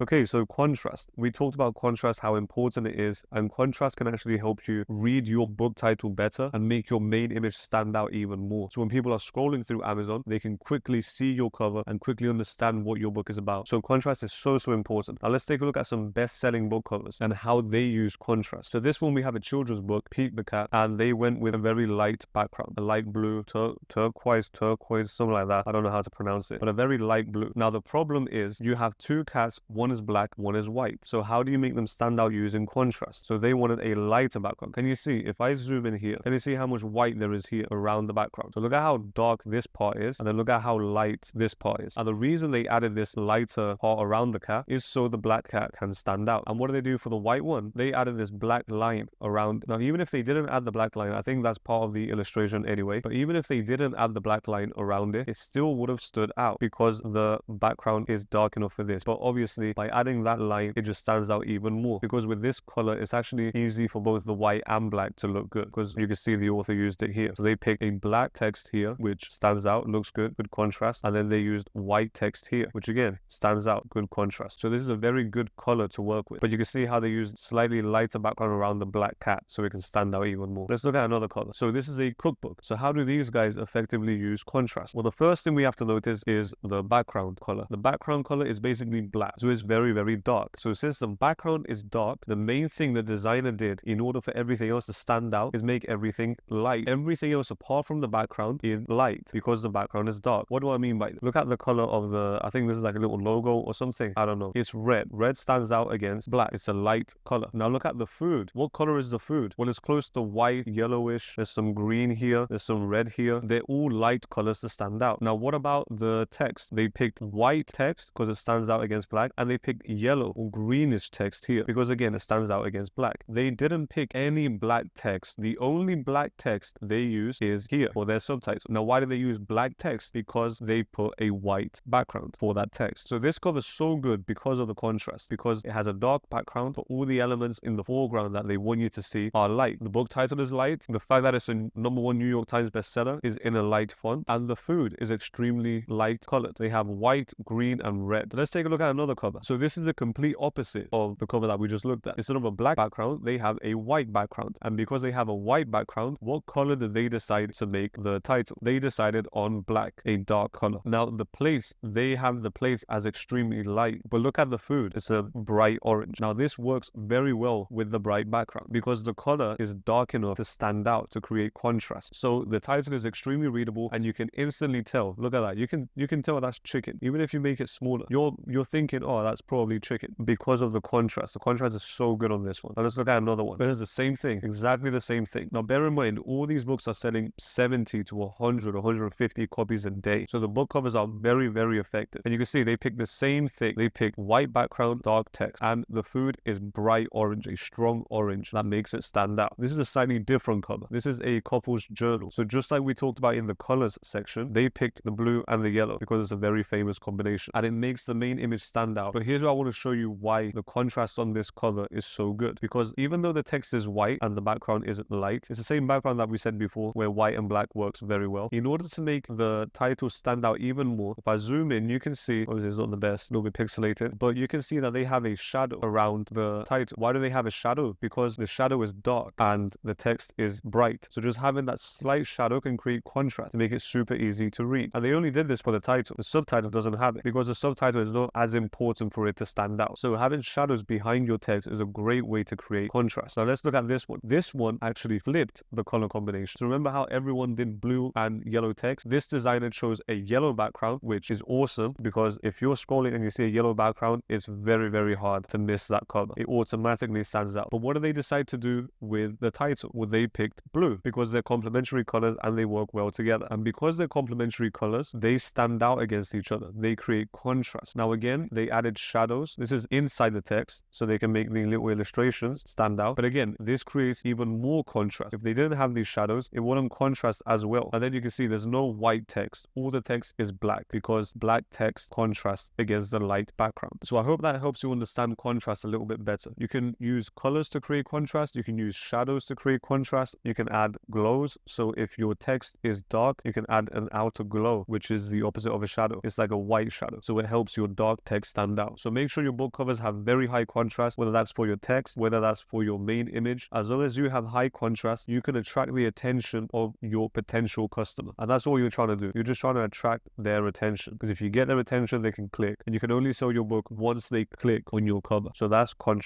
Okay, so contrast. We talked about contrast, how important it is, and contrast can actually help you read your book title better and make your main image stand out even more. So when people are scrolling through Amazon, they can quickly see your cover and quickly understand what your book is about. So contrast is so important. Now let's take a look at some best-selling book covers and how they use contrast. So this one, we have a children's book, Pete the Cat, and they went with a very light background, a light blue, turquoise, something like that. I don't know how to pronounce it, but a very light blue. Now the problem is you have two cats, one is black, one is white. So how do you make them stand out using contrast? So they wanted a lighter background. Can you see, if I zoom in here, can you see how much white there is here around the background? So look at how dark this part is, and then look at how light this part is. And the reason they added this lighter part around the cat is so the black cat can stand out. And what do they do for the white one? They added this black line around. Now even if they didn't add the black line, I think that's part of the illustration anyway, but even if they didn't add the black line around it, it still would have stood out because the background is dark enough for this. But obviously by adding that line, it just stands out even more, because with this color it's actually easy for both the white and black to look good, because you can see the author used it here. So they picked a black text here which stands out, looks good contrast, and then they used white text here which again stands out, good contrast. So this is a very good color to work with. But you can see how they used slightly lighter background around the black cat so it can stand out even more. Let's look at another color. So this is a cookbook. So how do these guys effectively use contrast? Well, the first thing we have to notice is the background color. The background color is basically black, so it's very dark. So since the background is dark, the main thing the designer did in order for everything else to stand out is make everything light. Everything else apart from the background is light because the background is dark. What do I mean by that? Look at the color of the, I think this is like a little logo or something, I don't know. It's red. Red stands out against black. It's a light color. Now look at the food. What color is the food? Well, it's close to white, yellowish. There's some green here, there's some red here. They're all light colors to stand out. Now what about the text? They picked white text because it stands out against black, and they picked yellow or greenish text here because again it stands out against black. They didn't pick any black text. The only black text they use is here for their subtitle. Now why did they use black text? Because they put a white background for that text. So this cover is so good because of the contrast, because it has a dark background, but all the elements in the foreground that they want you to see are light. The book title is light, the fact that it's a #1 New York Times bestseller is in a light font, and the food is extremely light colored. They have white, green, and red. Let's take a look at another cover. So this is the complete opposite of the cover that we just looked at. Instead of a black background, they have a white background, and because they have a white background, what color did they decide to make the title? They decided on black, a dark color. Now the plates, they have the plates as extremely light, but look at the food, it's a bright orange. Now this works very well with the bright background because the color is dark enough to stand out, to create contrast. So the title is extremely readable, and you can instantly tell. Look at that. You can tell that's chicken. Even if you make it smaller, you're thinking, oh, that's probably chicken, because of the contrast. The contrast is so good on this one. Now let's look at another one. But it's the same thing, exactly the same thing. Now bear in mind, all these books are selling 70 to 100, 150 copies a day. So the book covers are very effective. And you can see they picked the same thing. They picked white background, dark text, and the food is bright orange, a strong orange that makes it stand out. This is a slightly different cover. This is a couple's journal. So just like we talked about in the colors section, they picked the blue and the yellow because it's a very famous combination, and it makes the main image stand out. But here's where I want to show you why the contrast on this cover is so good, because even though the text is white and the background is light, it's the same background that we said before where white and black works very well. In order to make the title stand out even more, if I zoom in, you can see, obviously it's not the best, a little bit pixelated, but you can see that they have a shadow around the title. Why do they have a shadow? Because the shadow is dark and the text is bright. So just having that slight shadow can create contrast to make it super easy to read. And they only did this for the title. The subtitle doesn't have it because the subtitle is not as important for it to stand out. So having shadows behind your text is a great way to create contrast. Now let's look at this one. This one actually flipped the color combination. So remember how everyone did blue and yellow text? This designer chose a yellow background, which is awesome because if you're scrolling and you see a yellow background, it's very hard to miss that color. It automatically stands out. But what do they decide to do with the title? Well, they picked blue because they're complementary colors and they work well together. And because they're complementary colors, they stand out against each other. They create contrast. Now again, they added shadows. This is inside the text, so they can make the little illustrations stand out. But again, this creates even more contrast. If they didn't have these shadows, it wouldn't contrast as well. And then you can see there's no white text. All the text is black because black text contrasts against the light background. So I hope that helps you understand contrast a little bit better. You can use colors to create contrast. You can use shadows to create contrast. You can add glows. So if your text is dark, you can add an outer glow, which is the opposite of a shadow. It's like a white shadow. So it helps your dark text stand out. about. So make sure your book covers have very high contrast, whether that's for your text, whether that's for your main image. As long as you have high contrast, you can attract the attention of your potential customer. And that's all you're trying to do. You're just trying to attract their attention, because if you get their attention, they can click, and you can only sell your book once they click on your cover. So that's contrast.